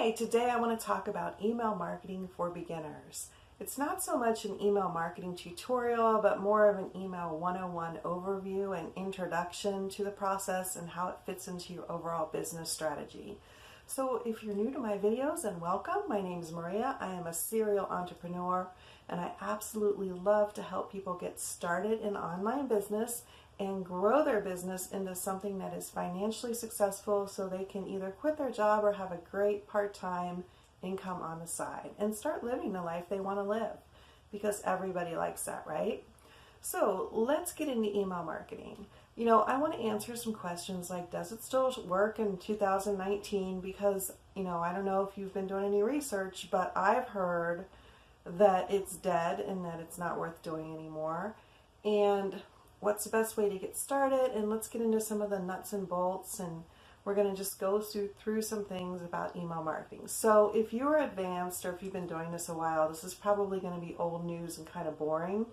Hi, today I want to talk about email marketing for beginners. It's not so much an email marketing tutorial, but more of an email 101 overview and introduction to the process and how it fits into your overall business strategy. So if you're new to my videos, then welcome. My name is Maria. I am a serial entrepreneur, and I absolutely love to help people get started in online business and grow their business into something that is financially successful so they can either quit their job or have a great part-time income on the side and start living the life they want to live, because everybody likes that, right? So let's get into email marketing. I want to answer some questions like, does it still work in 2019? Because, I don't know if you've been doing any research, but I've heard that it's dead and that it's not worth doing anymore. And what's the best way to get started? And let's get into some of the nuts and bolts, and we're going to just go through some things about email marketing. So if you're advanced or if you've been doing this a while, this is probably going to be old news and kind of boring.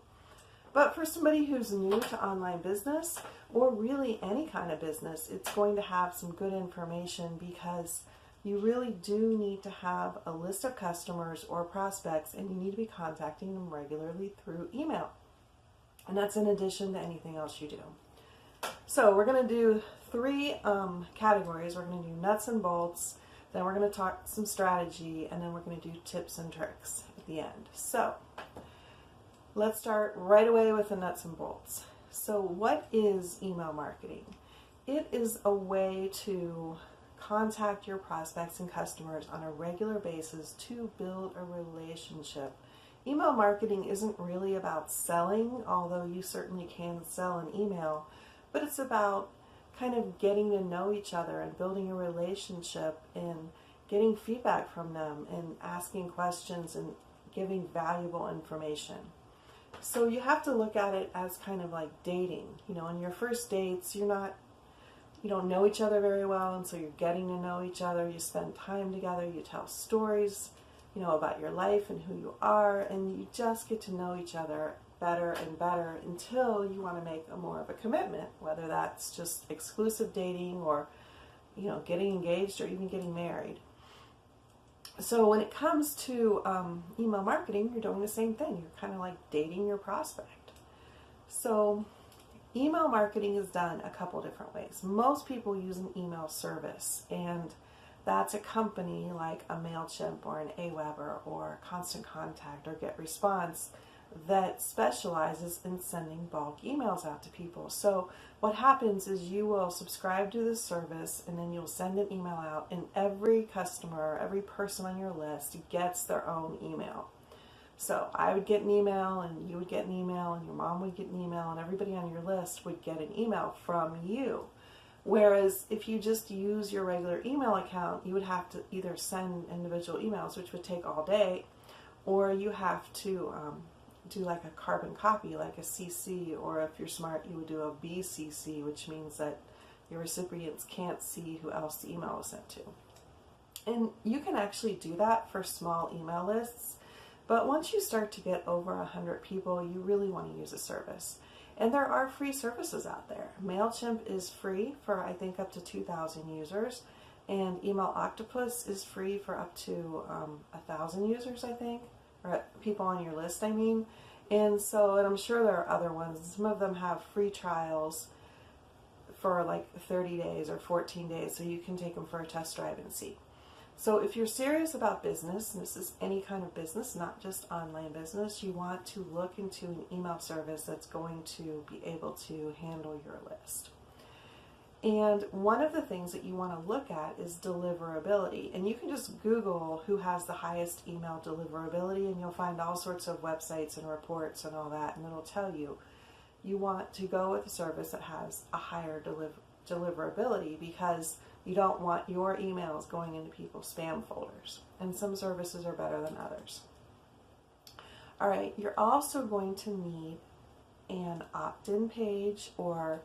But for somebody who's new to online business, or really any kind of business, it's going to have some good information, because you really do need to have a list of customers or prospects, and you need to be contacting them regularly through email. And that's in addition to anything else you do. So we're going to do three categories. We're going to do nuts and bolts, then we're going to talk some strategy, and then we're going to do tips and tricks at the end. So let's start right away with the nuts and bolts. So what is email marketing? It is a way to contact your prospects and customers on a regular basis to build a relationship. Email marketing isn't really about selling, although you certainly can sell an email, but it's about kind of getting to know each other and building a relationship and getting feedback from them and asking questions and giving valuable information. So you have to look at it as kind of like dating. On your first dates, you don't know each other very well, and so you're getting to know each other. You spend time together, you tell stories, about your life and who you are, and you just get to know each other better and better until you want to make more of a commitment, whether that's just exclusive dating or, getting engaged or even getting married. So when it comes to email marketing, you're doing the same thing. You're kind of like dating your prospect. So email marketing is done a couple different ways. Most people use an email service, and that's a company like a MailChimp or an Aweber or Constant Contact or GetResponse that specializes in sending bulk emails out to people. So what happens is you will subscribe to this service, and then you'll send an email out, and every customer, every person on your list gets their own email. So I would get an email, and you would get an email, and your mom would get an email, and everybody on your list would get an email from you. Whereas if you just use your regular email account, you would have to either send individual emails, which would take all day, or you have to do like a carbon copy, like a CC, or if you're smart, you would do a BCC, which means that your recipients can't see who else the email was sent to. And you can actually do that for small email lists, but once you start to get over 100 people, you really want to use a service. And there are free services out there. MailChimp is free for, I think, up to 2,000 users. And Email Octopus is free for up to 1,000 users, I think. Or people on your list, I mean. And I'm sure there are other ones. Some of them have free trials for like 30 days or 14 days, so you can take them for a test drive and see. So if you're serious about business, and this is any kind of business, not just online business, you want to look into an email service that's going to be able to handle your list. And one of the things that you want to look at is deliverability. And you can just Google who has the highest email deliverability, and you'll find all sorts of websites and reports and all that, and it'll tell you you want to go with a service that has a higher deliverability, because you don't want your emails going into people's spam folders. And some services are better than others. All right, you're also going to need an opt-in page or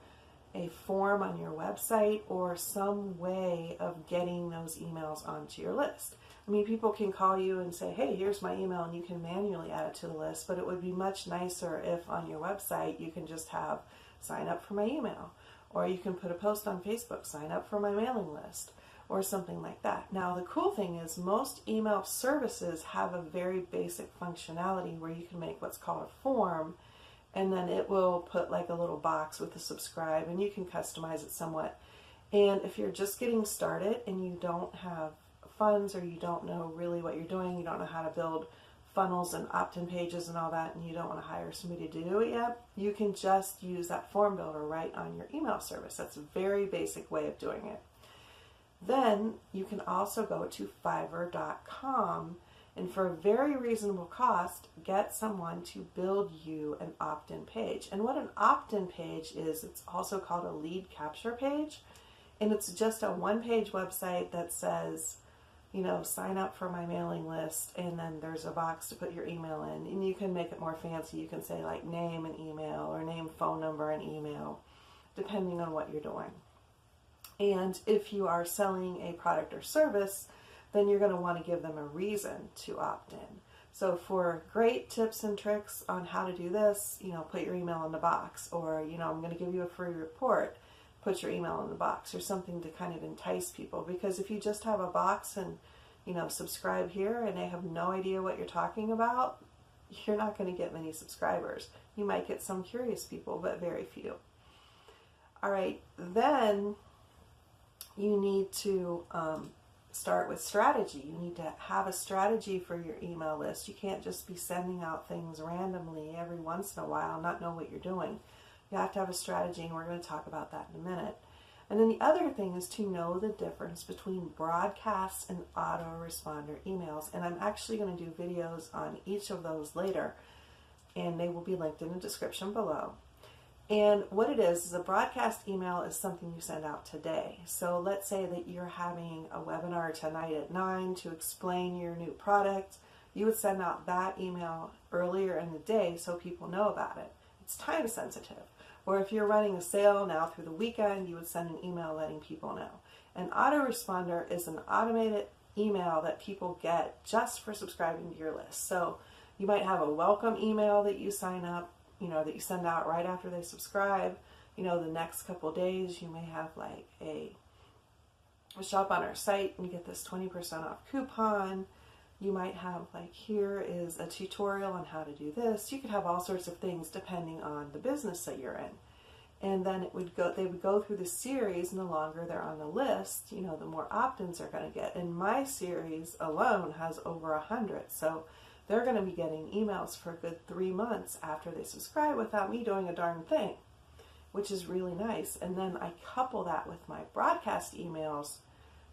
a form on your website or some way of getting those emails onto your list. I mean, people can call you and say, hey, here's my email, and you can manually add it to the list, but it would be much nicer if on your website you can just have sign up for my email. Or you can put a post on Facebook, sign up for my mailing list. or something like that. Now, the cool thing is most email services have a very basic functionality where you can make what's called a form, and then it will put like a little box with a subscribe, and you can customize it somewhat. And if you're just getting started and you don't have funds, or you don't know really what you're doing, you don't know how to build funnels and opt-in pages and all that, and you don't want to hire somebody to do it yet, you can just use that form builder right on your email service. That's a very basic way of doing it. Then you can also go to Fiverr.com and for a very reasonable cost, get someone to build you an opt-in page. And what an opt-in page is, it's also called a lead capture page. And it's just a one-page website that says, you know, sign up for my mailing list, and then there's a box to put your email in. And you can make it more fancy. You can say like name and email, or name, phone number, and email, depending on what you're doing. And if you are selling a product or service, then you're going to want to give them a reason to opt in. So for great tips and tricks on how to do this, you know, put your email in the box, or, you know, I'm going to give you a free report, put your email in the box, or something to kind of entice people. Because if you just have a box and, you know, subscribe here, and they have no idea what you're talking about, you're not going to get many subscribers. You might get some curious people, but very few. All right, then you need to start with strategy. You need to have a strategy for your email list. You can't just be sending out things randomly every once in a while and not know what you're doing. You have to have a strategy, and we're going to talk about that in a minute. And then the other thing is to know the difference between broadcasts and autoresponder emails. And I'm actually going to do videos on each of those later, and they will be linked in the description below. And what it is a broadcast email is something you send out today. So let's say that you're having a webinar tonight at 9 to explain your new product. You would send out that email earlier in the day so people know about it. It's time sensitive. Or if you're running a sale now through the weekend, you would send an email letting people know. An autoresponder is an automated email that people get just for subscribing to your list. So you might have a welcome email that you sign up, you know, that you send out right after they subscribe. You know, the next couple days you may have like a shop on our site and you get this 20% off coupon. You might have like, here is a tutorial on how to do this. You could have all sorts of things depending on the business that you're in. And then they would go through the series, and the longer they're on the list, you know, the more opt-ins they're going to get. And my series alone has over 100. So they're going to be getting emails for a good 3 months after they subscribe without me doing a darn thing, which is really nice. And then I couple that with my broadcast emails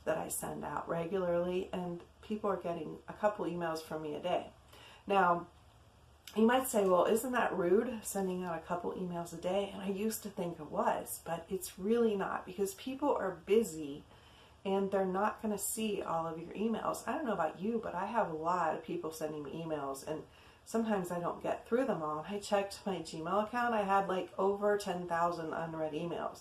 that I send out regularly, and people are getting a couple emails from me a day. Now, you might say, well, isn't that rude, sending out a couple emails a day? And I used to think it was, but it's really not, because people are busy and they're not going to see all of your emails. I don't know about you, but I have a lot of people sending me emails, and sometimes I don't get through them all. I checked my Gmail account. I had like over 10,000 unread emails.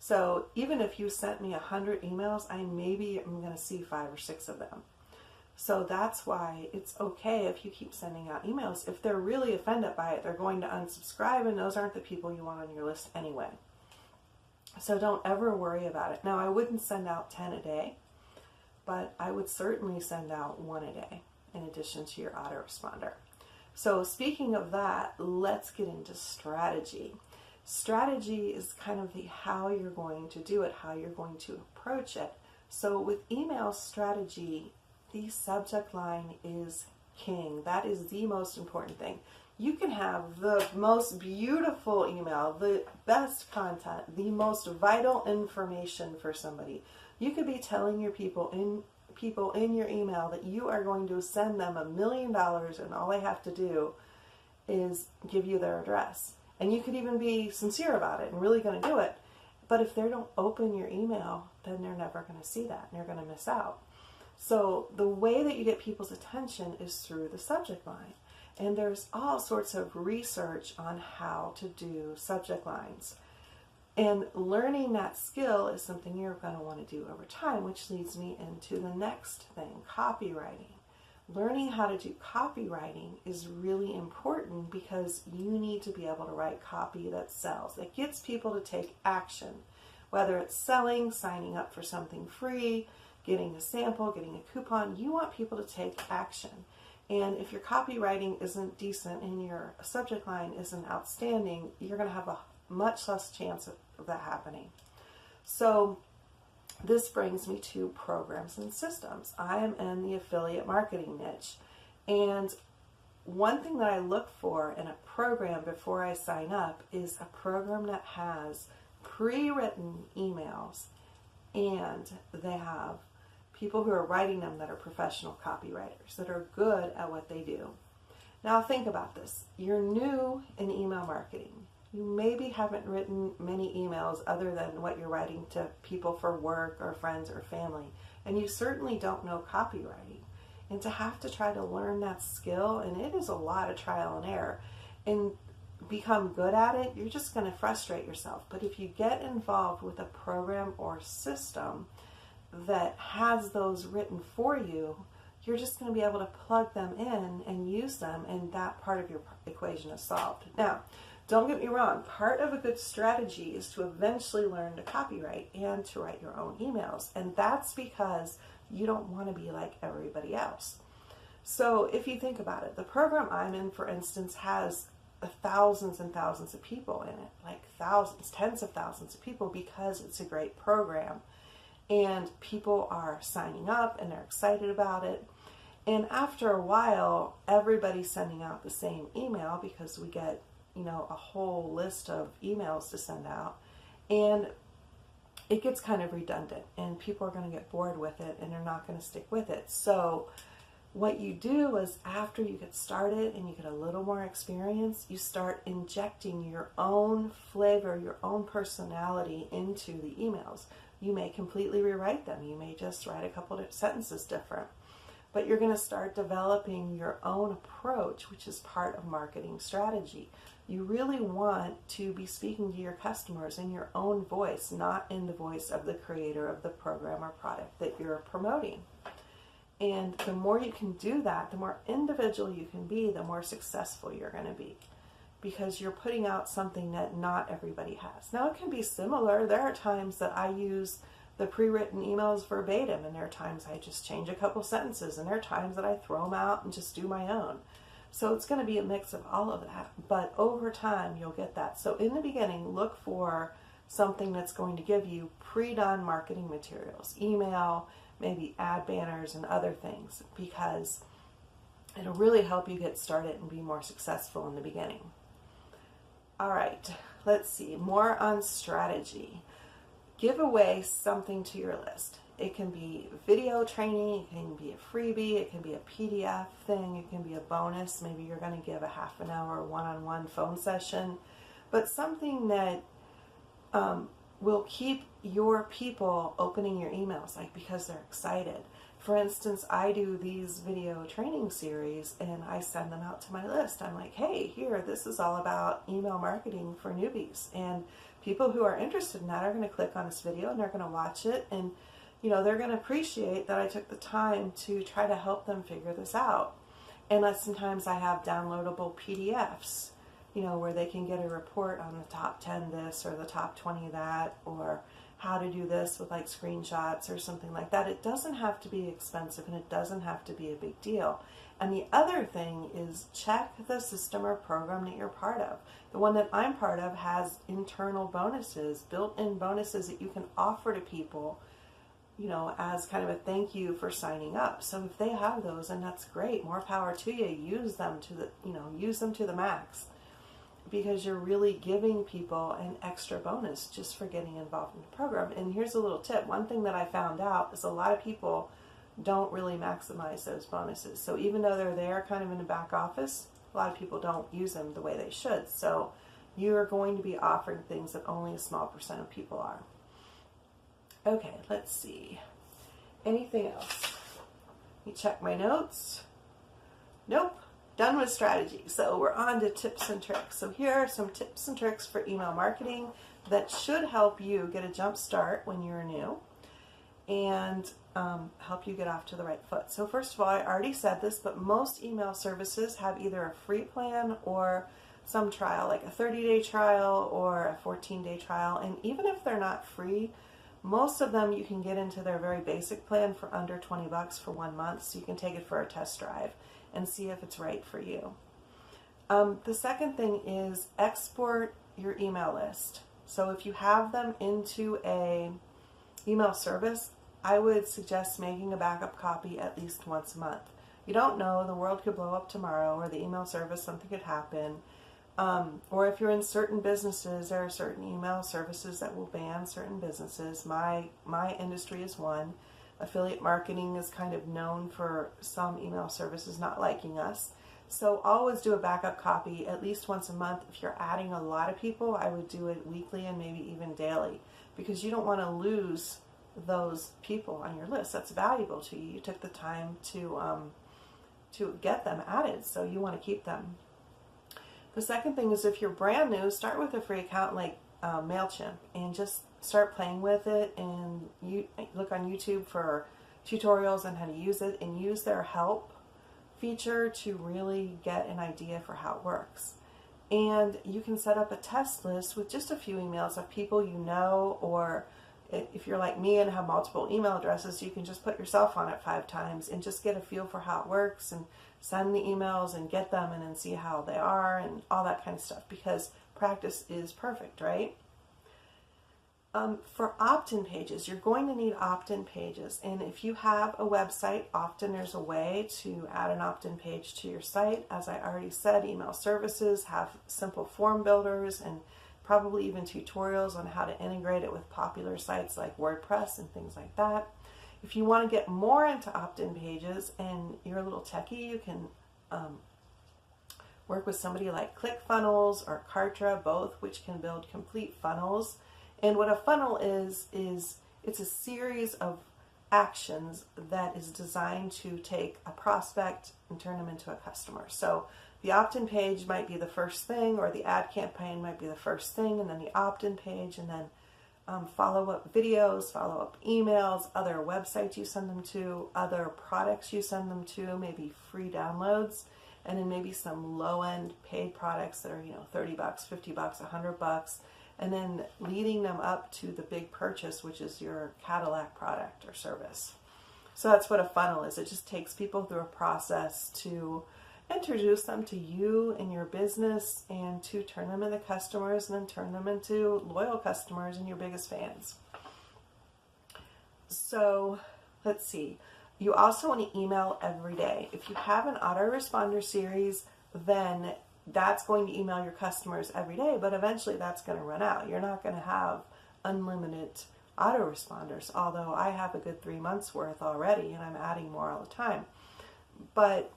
So even if you sent me 100 emails, I'm going to see 5 or 6 of them. So that's why it's okay if you keep sending out emails. If they're really offended by it, they're going to unsubscribe, and those aren't the people you want on your list anyway. So don't ever worry about it. Now, I wouldn't send out 10 a day, but I would certainly send out 1 a day in addition to your autoresponder. So speaking of that, let's get into strategy. Strategy is kind of the how you're going to do it, how you're going to approach it. So with email strategy, the subject line is king. That is the most important thing. You can have the most beautiful email, the best content, the most vital information for somebody. You could be telling your people in your email that you are going to send them $1 million, and all they have to do is give you their address. And you could even be sincere about it and really going to do it. But if they don't open your email, then they're never going to see that, and they're going to miss out. So the way that you get people's attention is through the subject line. And there's all sorts of research on how to do subject lines. And learning that skill is something you're going to want to do over time, which leads me into the next thing, copywriting. Learning how to do copywriting is really important, because you need to be able to write copy that sells, that gets people to take action, whether it's selling, signing up for something free, getting a sample, getting a coupon. You want people to take action. And if your copywriting isn't decent and your subject line isn't outstanding, you're going to have a much less chance of that happening. So this brings me to programs and systems. I am in the affiliate marketing niche. And one thing that I look for in a program before I sign up is a program that has pre-written emails and they have people who are writing them that are professional copywriters, that are good at what they do. Now think about this. You're new in email marketing. You maybe haven't written many emails other than what you're writing to people for work or friends or family. And you certainly don't know copywriting. And to have to try to learn that skill, and it is a lot of trial and error, and become good at it, you're just going to frustrate yourself. But if you get involved with a program or system that has those written for you, you're just going to be able to plug them in and use them, and that part of your equation is solved. Now, don't get me wrong, part of a good strategy is to eventually learn to copyright and to write your own emails. And that's because you don't want to be like everybody else. So if you think about it, the program I'm in, for instance, has thousands and thousands of people in it, like thousands, tens of thousands of people, because it's a great program. And people are signing up and they're excited about it. And after a while, everybody's sending out the same email because we get, a whole list of emails to send out. And it gets kind of redundant and people are going to get bored with it and they're not going to stick with it. So what you do is, after you get started and you get a little more experience, you start injecting your own flavor, your own personality into the emails. You may completely rewrite them. You may just write a couple of sentences different. But you're going to start developing your own approach, which is part of marketing strategy. You really want to be speaking to your customers in your own voice, not in the voice of the creator of the program or product that you're promoting. And the more you can do that, the more individual you can be, the more successful you're going to be, because you're putting out something that not everybody has. Now, it can be similar. There are times that I use the pre-written emails verbatim, and there are times I just change a couple sentences, and there are times that I throw them out and just do my own. So it's going to be a mix of all of that, but over time you'll get that. So in the beginning, look for something that's going to give you pre-done marketing materials, email, maybe ad banners and other things, because it'll really help you get started and be more successful in the beginning. All right, let's see, more on strategy. Give away something to your list. It can be video training, it can be a freebie, it can be a PDF thing, it can be a bonus. Maybe you're going to give a half an hour one-on-one phone session, but something that will keep your people opening your emails, like because they're excited. For instance, I do these video training series and I send them out to my list. I'm like, hey, here, this is all about email marketing for newbies. And people who are interested in that are going to click on this video and they're going to watch it, and they're going to appreciate that I took the time to try to help them figure this out. And sometimes I have downloadable PDFs, where they can get a report on the top 10 this or the top 20 that, or how to do this with like screenshots or something like that. It doesn't have to be expensive and it doesn't have to be a big deal. And the other thing is, check the system or program that you're part of. The one that I'm part of has internal bonuses, built-in bonuses that you can offer to people, as kind of a thank you for signing up. So if they have those, and that's great, more power to you. Use them to the max, because you're really giving people an extra bonus just for getting involved in the program. And here's a little tip. One thing that I found out is a lot of people don't really maximize those bonuses. So even though they're there kind of in the back office, a lot of people don't use them the way they should. So you're going to be offering things that only a small percent of people are. Okay, let's see. Anything else? Let me check my notes. Nope. Done with strategy. So we're on to tips and tricks. So here are some tips and tricks for email marketing that should help you get a jump start when you're new and help you get off to the right foot. So first of all, I already said this, but most email services have either a free plan or some trial, like a 30-day trial or a 14-day trial. And even if they're not free, Most of them you can get into their very basic plan for under 20 bucks for 1 month, so you can take it for a test drive and see if it's right for you. The second thing is export your email list. So if you have them into a email service, I would suggest making a backup copy at least once a month. You don't know, the world could blow up tomorrow, or the email service, something could happen. Or if you're in certain businesses, there are certain email services that will ban certain businesses. My industry is one. Affiliate marketing is kind of known for some email services not liking us. So always do a backup copy at least once a month. If you're adding a lot of people, I would do it weekly and maybe even daily, because you don't want to lose those people on your list. That's valuable to you. You took the time to get them added, so you want to keep them. The second thing is, if you're brand new, start with a free account like MailChimp and just start playing with it, and you look on YouTube for tutorials on how to use it, and use their help feature to really get an idea for how it works. And you can set up a test list with just a few emails of people you know, or if you're like me and have multiple email addresses, you can just put yourself on it 5 times and just get a feel for how it works, and send the emails and get them and then see how they are and all that kind of stuff, because practice is perfect, right? For opt-in pages, you're going to need opt-in pages. And if you have a website, often there's a way to add an opt-in page to your site. As I already said, email services have simple form builders and probably even tutorials on how to integrate it with popular sites like WordPress and things like that. If you want to get more into opt-in pages and you're a little techie, you can work with somebody like ClickFunnels or Kartra, both which can build complete funnels. And what a funnel is it's a series of actions that is designed to take a prospect and turn them into a customer. So the opt-in page might be the first thing, or the ad campaign might be the first thing, and then the opt-in page, and then follow-up videos, follow-up emails, other websites you send them to, other products you send them to, maybe free downloads, and then maybe some low-end paid products that are, $30, $50, $100, and then leading them up to the big purchase, which is your Cadillac product or service. So that's what a funnel is. It just takes people through a process to introduce them to you and your business, and to turn them into customers, and then turn them into loyal customers and your biggest fans. So let's see. You also want to email every day. If you have an autoresponder series, then that's going to email your customers every day, but eventually that's going to run out. You're not going to have unlimited autoresponders, although I have a good 3 months worth already, and I'm adding more all the time. But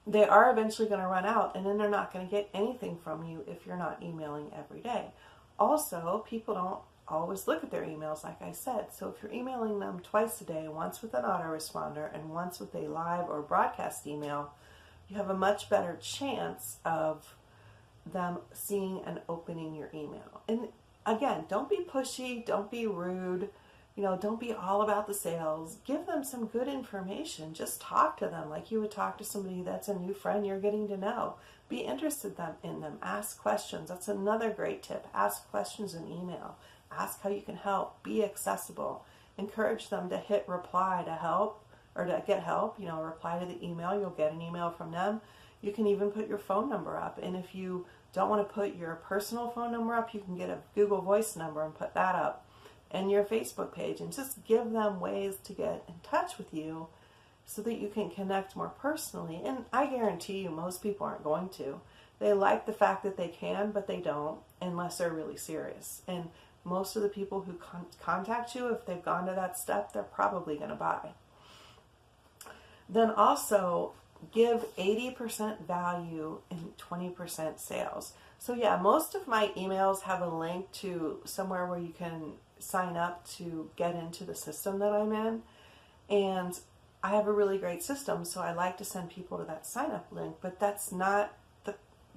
they are eventually going to run out, and then they're not going to get anything from you if you're not emailing every day. Also, people don't always look at their emails, like I said. So if you're emailing them twice a day, once with an autoresponder and once with a live or broadcast email, you have a much better chance of them seeing and opening your email. And again, don't be pushy, don't be rude, don't be all about the sales. Give them some good information. Just talk to them like you would talk to somebody that's a new friend you're getting to know. Be interested in them. Ask questions. That's another great tip. Ask questions in email. Ask how you can help. Be accessible. Encourage them to hit reply to help, or to get help. Reply to the email. You'll get an email from them. You can even put your phone number up. And if you don't want to put your personal phone number up, you can get a Google Voice number and put that up. And your Facebook page, and just give them ways to get in touch with you so that you can connect more personally. And I guarantee you most people aren't going to. They like the fact that they can, but they don't unless they're really serious. And most of the people who contact you, if they've gone to that step, they're probably going to buy. Then also give 80% value and 20% sales. So yeah, most of my emails have a link to somewhere where you can sign up to get into the system that I'm in. And I have a really great system, so I like to send people to that sign up link, but that's not the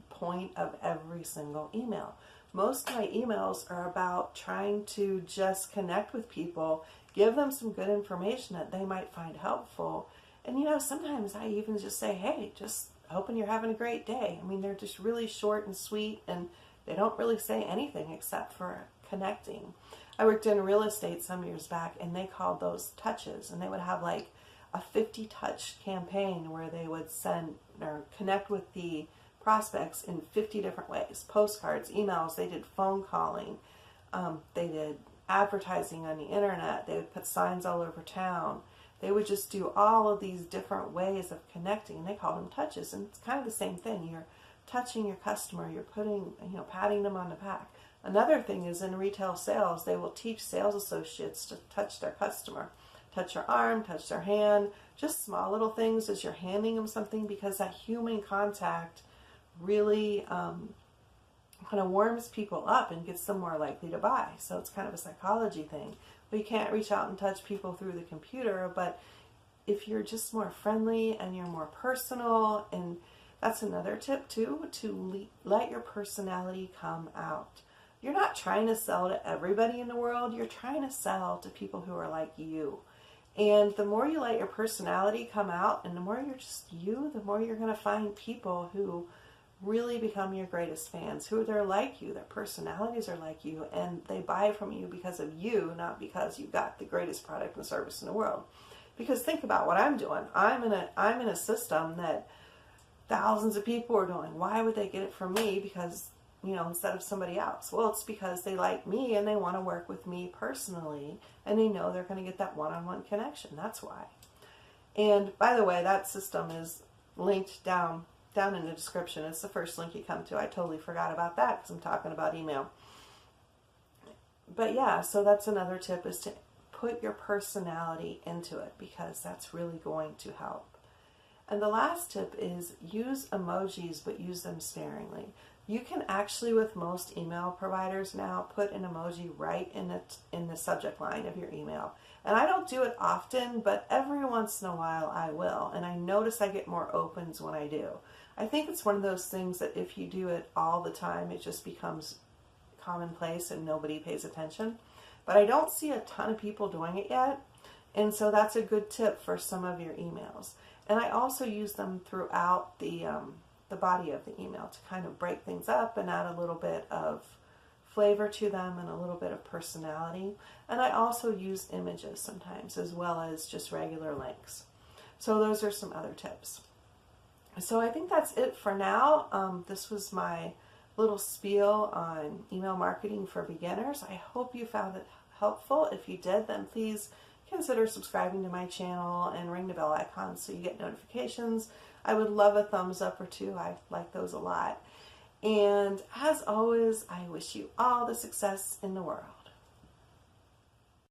point of every single email. Most of my emails are about trying to just connect with people, give them some good information that they might find helpful. And sometimes I even just say, hey, just hoping you're having a great day. I mean, they're just really short and sweet, and they don't really say anything except for connecting. I worked in real estate some years back, and they called those touches, and they would have like a 50 touch campaign where they would send or connect with the prospects in 50 different ways. Postcards, emails, they did phone calling, they did advertising on the internet, they would put signs all over town. They would just do all of these different ways of connecting, and they call them touches. And it's kind of the same thing. You're touching your customer, you're putting, patting them on the back. Another thing is in retail sales, they will teach sales associates to touch their customer. Touch their arm, touch their hand, just small little things as you're handing them something, because that human contact really kind of warms people up and gets them more likely to buy. So it's kind of a psychology thing. We can't reach out and touch people through the computer, but if you're just more friendly and you're more personal, and that's another tip too, to let your personality come out. You're not trying to sell to everybody in the world. You're trying to sell to people who are like you. And the more you let your personality come out, and the more you're just you, the more you're going to find people who really become your greatest fans, who they're like you, their personalities are like you, and they buy from you because of you, not because you got the greatest product and service in the world. Because think about what I'm doing. I'm in a system that thousands of people are doing. Why would they get it from me? Because, instead of somebody else. Well, it's because they like me and they want to work with me personally, and they know they're going to get that one-on-one connection. That's why. And by the way, that system is linked down in the description. It's the first link you come to. I totally forgot about that because I'm talking about email. But yeah, so that's another tip, is to put your personality into it, because that's really going to help. And the last tip is use emojis, but use them sparingly. You can actually, with most email providers now, put an emoji right in the subject line of your email. And I don't do it often, but every once in a while I will. And I notice I get more opens when I do. I think it's one of those things that if you do it all the time, it just becomes commonplace and nobody pays attention. But I don't see a ton of people doing it yet. And so that's a good tip for some of your emails. And I also use them throughout the body of the email to kind of break things up and add a little bit of flavor to them and a little bit of personality. And I also use images sometimes, as well as just regular links. So those are some other tips. So I think that's it for now. This was my little spiel on email marketing for beginners. I hope you found it helpful. If you did, then please consider subscribing to my channel and ring the bell icon so you get notifications. I would love a thumbs up or two. I like those a lot. And as always, I wish you all the success in the world.